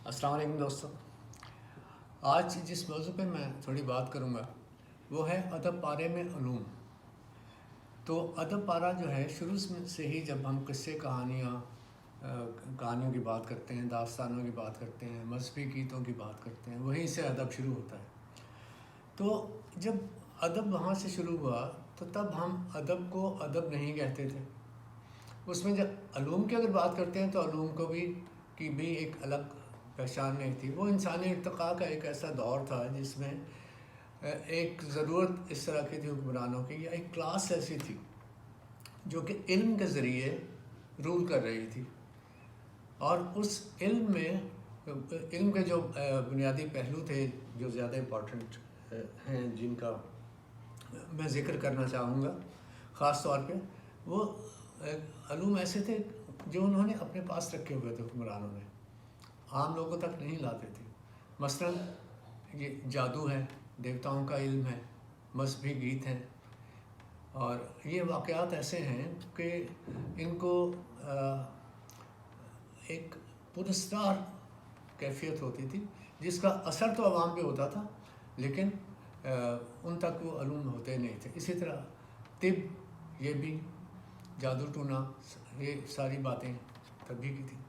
السلام علیکم دوستوں. آج جس موضوع پہ میں تھوڑی بات کروں گا وہ ہے ادب پارے میں علوم. تو ادب پارہ جو ہے شروع سے ہی جب ہم قصے کہانیوں کی بات کرتے ہیں، داستانوں کی بات کرتے ہیں، مذہبی گیتوں کی بات کرتے ہیں، وہیں سے ادب شروع ہوتا ہے. تو جب ادب وہاں سے شروع ہوا تو تب ہم ادب کو ادب نہیں کہتے تھے. اس میں جب علوم کی اگر بات کرتے ہیں تو علوم کو بھی ایک الگ پہچان نہیں تھی. وہ انسانی ارتقاء کا ایک ایسا دور تھا جس میں ایک ضرورت اس طرح کی تھی حکمرانوں کی، یا ایک کلاس ایسی تھی جو کہ علم کے ذریعے رول کر رہی تھی. اور اس علم کے جو بنیادی پہلو تھے جو زیادہ امپورٹنٹ ہیں، جن کا میں ذکر کرنا چاہوں گا خاص طور پہ، وہ علوم ایسے تھے جو انہوں نے اپنے پاس رکھے ہوئے تھے حکمرانوں نے، عام لوگوں تک نہیں لاتے تھے. مثلاً یہ جادو ہے، دیوتاؤں کا علم ہے، مذہبی گیت ہیں، اور یہ واقعات ایسے ہیں کہ ان کو ایک پراسرار کیفیت ہوتی تھی جس کا اثر تو عوام پہ ہوتا تھا لیکن ان تک وہ علوم ہوتے نہیں تھے. اسی طرح طب، یہ بھی جادو ٹونا، یہ ساری باتیں تبھی کی تھیں.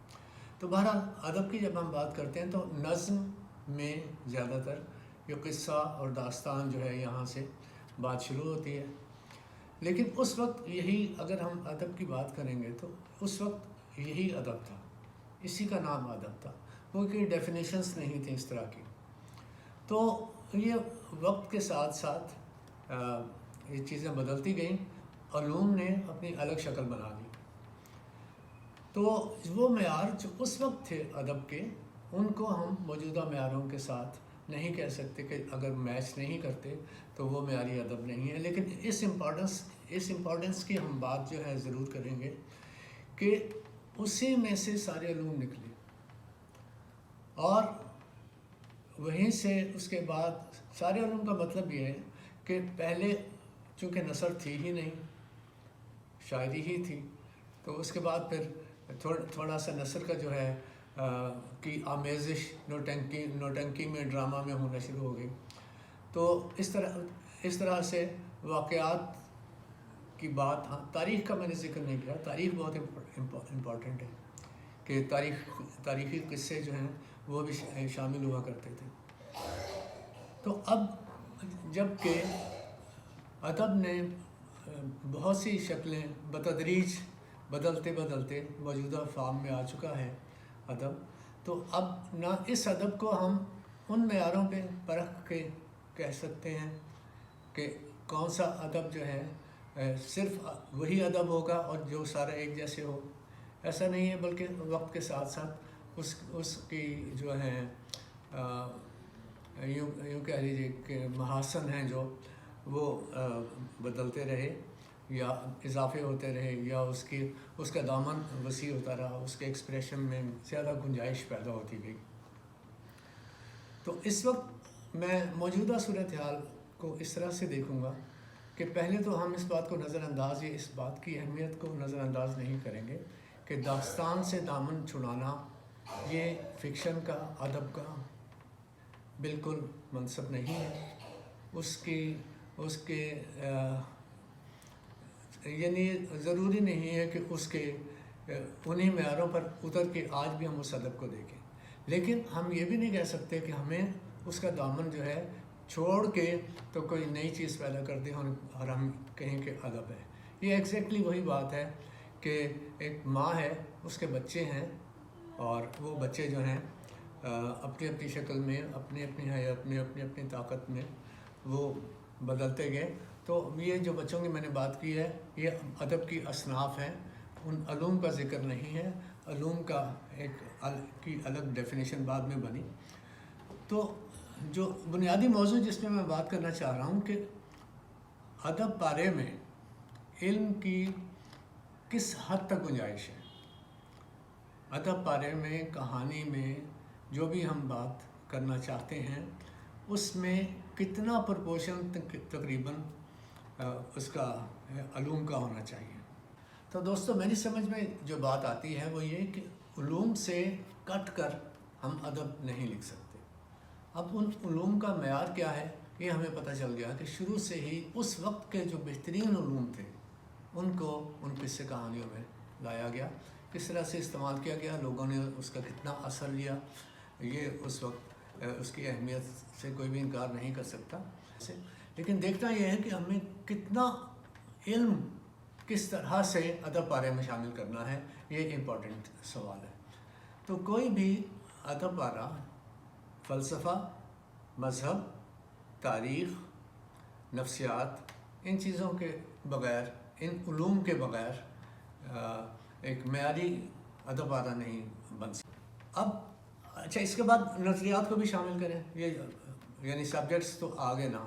تو بہرحال ادب کی جب ہم بات کرتے ہیں تو نظم میں زیادہ تر یہ قصہ اور داستان جو ہے یہاں سے بات شروع ہوتی ہے. لیکن اس وقت یہی، اگر ہم ادب کی بات کریں گے تو اس وقت یہی ادب تھا، اسی کا نام ادب تھا. وہ کوئی ڈیفینیشنس نہیں تھیں اس طرح کی. تو یہ وقت کے ساتھ ساتھ یہ چیزیں بدلتی گئیں، علوم نے اپنی الگ شکل بنا لی. تو وہ معیار جو اس وقت تھے ادب کے، ان کو ہم موجودہ معیاروں کے ساتھ نہیں کہہ سکتے کہ اگر میچ نہیں کرتے تو وہ معیاری ادب نہیں ہے. لیکن اس امپورٹنس کی ہم بات جو ہے ضرور کریں گے کہ اسی میں سے سارے علوم نکلے، اور وہیں سے اس کے بعد سارے علوم کا مطلب یہ ہے کہ پہلے چونکہ نثر تھی ہی نہیں، شاعری ہی تھی، تو اس کے بعد پھر تھوڑا سا نثر کا جو ہے کی آمیزش نوٹنکی میں، ڈرامہ میں ہونا شروع ہو گئی. تو اس طرح سے واقعات کی بات، ہاں تاریخ کا میں نے ذکر نہیں کیا، تاریخ بہت امپورٹنٹ ہے کہ تاریخی قصے جو ہیں وہ بھی شامل ہوا کرتے تھے. تو اب جب کہ ادب نے بہت سی شکلیں بتدریج بدلتے موجودہ فارم میں آ چکا ہے ادب، تو اب نہ اس ادب کو ہم ان معیاروں پہ پرکھ کے کہہ سکتے ہیں کہ کون سا ادب جو ہے صرف وہی ادب ہوگا اور جو سارے ایک جیسے ہو. ایسا نہیں ہے، بلکہ وقت کے ساتھ ساتھ اس کی جو ہے یوں کہہ لیجیے کہ محاسن ہیں جو وہ بدلتے رہے یا اضافے ہوتے رہے، یا اس کا دامن وسیع ہوتا رہا، اس کے ایکسپریشن میں زیادہ گنجائش پیدا ہوتی گئی. تو اس وقت میں موجودہ صورتحال کو اس طرح سے دیکھوں گا کہ پہلے تو ہم اس بات کو نظر انداز، یا اس بات کی اہمیت کو نظر انداز نہیں کریں گے کہ داستان سے دامن چھڑانا یہ فکشن کا، ادب کا بالکل منصب نہیں ہے. اس کے یعنی ضروری نہیں ہے کہ اس کے انہی معیاروں پر اتر کے آج بھی ہم اس ادب کو دیکھیں. لیکن ہم یہ بھی نہیں کہہ سکتے کہ ہمیں اس کا دامن جو ہے چھوڑ کے تو کوئی نئی چیز پیدا کر دیں اور ہم کہیں کہ ادب ہے. یہ ایگزیکٹلی وہی بات ہے کہ ایک ماں ہے، اس کے بچے ہیں، اور وہ بچے جو ہیں اپنی اپنی شکل میں، اپنی اپنی حیات میں، اپنی اپنی طاقت میں وہ بدلتے گئے. تو یہ جو بچوں کی میں نے بات کی ہے، یہ ادب کی اصناف ہیں، ان علوم کا ذکر نہیں ہے. علوم کا کی الگ ڈیفینیشن بعد میں بنی. تو جو بنیادی موضوع جس میں بات کرنا چاہ رہا ہوں کہ ادب پارے میں علم کی کس حد تک گنجائش ہے. ادب پارے میں، کہانی میں جو بھی ہم بات کرنا چاہتے ہیں، اس میں کتنا پرپورشن تقریباً اس کا علوم کا ہونا چاہیے. تو دوستو، میری سمجھ میں جو بات آتی ہے وہ یہ کہ علوم سے کٹ کر ہم ادب نہیں لکھ سکتے۔ اب ان علوم کا معیار کیا ہے یہ ہمیں پتہ چل گیا کہ شروع سے ہی اس وقت کے جو بہترین علوم تھے ان کو ان قصے کہانیوں میں لایا گیا، کس طرح سے استعمال کیا گیا، لوگوں نے اس کا کتنا اثر لیا، یہ اس وقت اس کی اہمیت سے کوئی بھی انکار نہیں کر سکتا۔ لیکن دیکھنا یہ ہے کہ ہمیں کتنا علم کس طرح سے ادب پارے میں شامل کرنا ہے، یہ امپورٹنٹ سوال ہے۔ تو کوئی بھی ادب پارہ فلسفہ، مذہب، تاریخ، نفسیات، ان چیزوں کے بغیر، ان علوم کے بغیر ایک معیاری ادب پارہ نہیں بن سکتا۔ اب اچھا، اس کے بعد نظریات کو بھی شامل کریں، یہ یعنی سبجیکٹس تو آگے نا،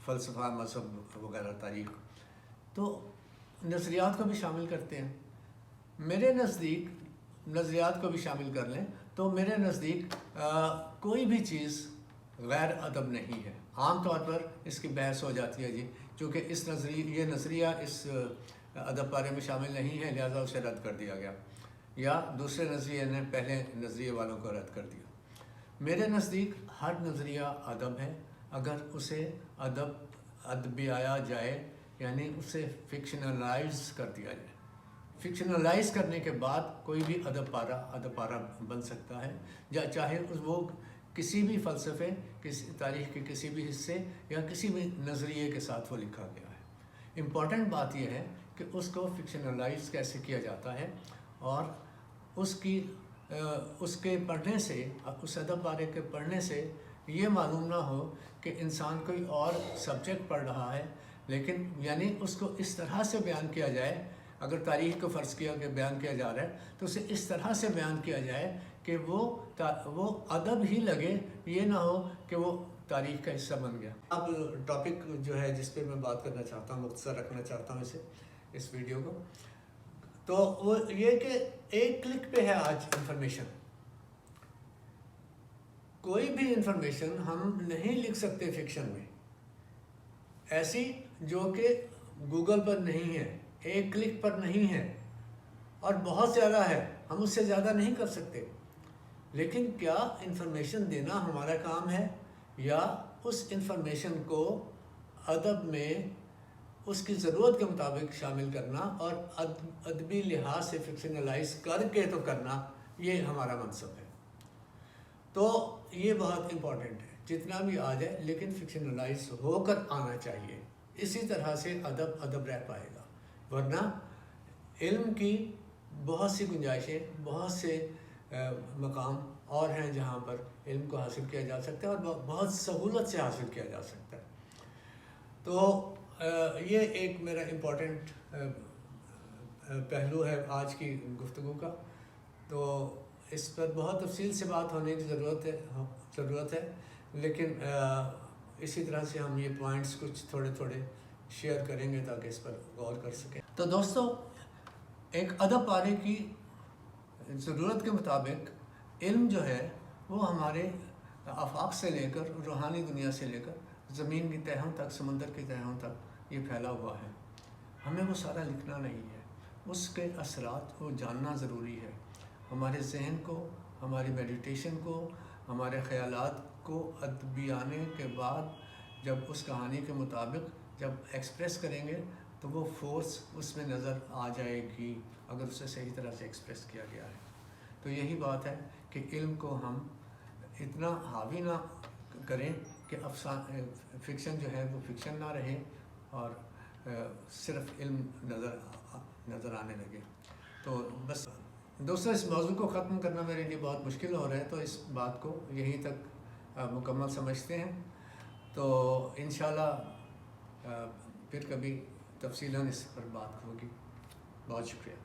فلسفہ، مذہب وغیرہ، تاریخ، تو نظریات کو بھی شامل کرتے ہیں۔ میرے نزدیک نظریات کو بھی شامل کر لیں تو میرے نزدیک کوئی بھی چیز غیر ادب نہیں ہے۔ عام طور پر اس کی بحث ہو جاتی ہے جی چونکہ یہ نظریہ اس ادب پارے میں شامل نہیں ہے لہٰذا اسے رد کر دیا گیا، یا دوسرے نظریے نے پہلے نظریے والوں کو رد کر دیا۔ میرے نزدیک ہر نظریہ ادب ہے اگر اسے ادبیایا جائے، یعنی اسے فکشنلائز کر دیا جائے۔ فکشنلائز کرنے کے بعد کوئی بھی ادب پارہ بن سکتا ہے، یا چاہے وہ کسی بھی فلسفے، کسی تاریخ کے کسی بھی حصے یا کسی بھی نظریے کے ساتھ وہ لکھا گیا ہے۔ امپورٹنٹ بات یہ ہے کہ اس کو فکشنلائز کیسے کیا جاتا ہے، اور اس کے پڑھنے سے، اس ادب پارے کے پڑھنے سے یہ معلوم نہ ہو کہ انسان کوئی اور سبجیکٹ پڑھ رہا ہے، لیکن یعنی اس کو اس طرح سے بیان کیا جائے، اگر تاریخ کو فرض کیا کہ بیان کیا جا رہا ہے تو اسے اس طرح سے بیان کیا جائے کہ وہ ادب ہی لگے، یہ نہ ہو کہ وہ تاریخ کا حصہ بن گیا۔ اب ٹاپک جو ہے جس پہ میں بات کرنا چاہتا ہوں، مختصر رکھنا چاہتا ہوں اس ویڈیو کو، تو وہ یہ کہ ایک کلک پہ ہے آج انفارمیشن۔ کوئی بھی انفارمیشن ہم نہیں لکھ سکتے فکشن میں ایسی جو کہ گوگل پر نہیں ہے، ایک کلک پر نہیں ہے، اور بہت زیادہ ہے، ہم اس سے زیادہ نہیں کر سکتے۔ لیکن کیا انفارمیشن دینا ہمارا کام ہے، یا اس انفارمیشن کو ادب میں اس کی ضرورت کے مطابق شامل کرنا اور ادبی لحاظ سے فکشنلائز کر کے تو کرنا، یہ ہمارا منصب ہے۔ تو یہ بہت امپورٹنٹ ہے، جتنا بھی آ جائے لیکن فکشنلائز ہو کر آنا چاہیے، اسی طرح سے ادب رہ پائے گا۔ ورنہ علم کی بہت سی گنجائشیں، بہت سے مقام اور ہیں جہاں پر علم کو حاصل کیا جا سکتا ہے اور بہت سہولت سے حاصل کیا جا سکتا ہے۔ تو یہ ایک میرا امپورٹنٹ پہلو ہے آج کی گفتگو کا، تو اس پر بہت تفصیل سے بات ہونے کی ضرورت ہے، لیکن اسی طرح سے ہم یہ پوائنٹس کچھ تھوڑے شیئر کریں گے تاکہ اس پر غور کر سکیں۔ تو دوستو، ایک ادب پارے کی ضرورت کے مطابق علم جو ہے وہ ہمارے آفاق سے لے کر، روحانی دنیا سے لے کر زمین کی تہوں تک، سمندر کی تہوں تک یہ پھیلا ہوا ہے۔ ہمیں وہ سارا لکھنا نہیں ہے، اس کے اثرات کو جاننا ضروری ہے۔ ہمارے ذہن کو، ہماری میڈیٹیشن کو، ہمارے خیالات کو ادبیانے کے بعد جب اس کہانی کے مطابق جب ایکسپریس کریں گے تو وہ فورس اس میں نظر آ جائے گی، اگر اسے صحیح طرح سے ایکسپریس کیا گیا ہے۔ تو یہی بات ہے کہ علم کو ہم اتنا حاوی نہ کریں کہ فکشن جو ہے وہ فکشن نہ رہے اور صرف علم نظر آنے لگے۔ تو بس دوستوں، اس موضوع کو ختم کرنا میرے لیے بہت مشکل ہو رہا ہے، تو اس بات کو یہیں تک مکمل سمجھتے ہیں۔ تو انشاءاللہ پھر کبھی تفصیلاً اس پر بات ہوگی۔ بہت شکریہ۔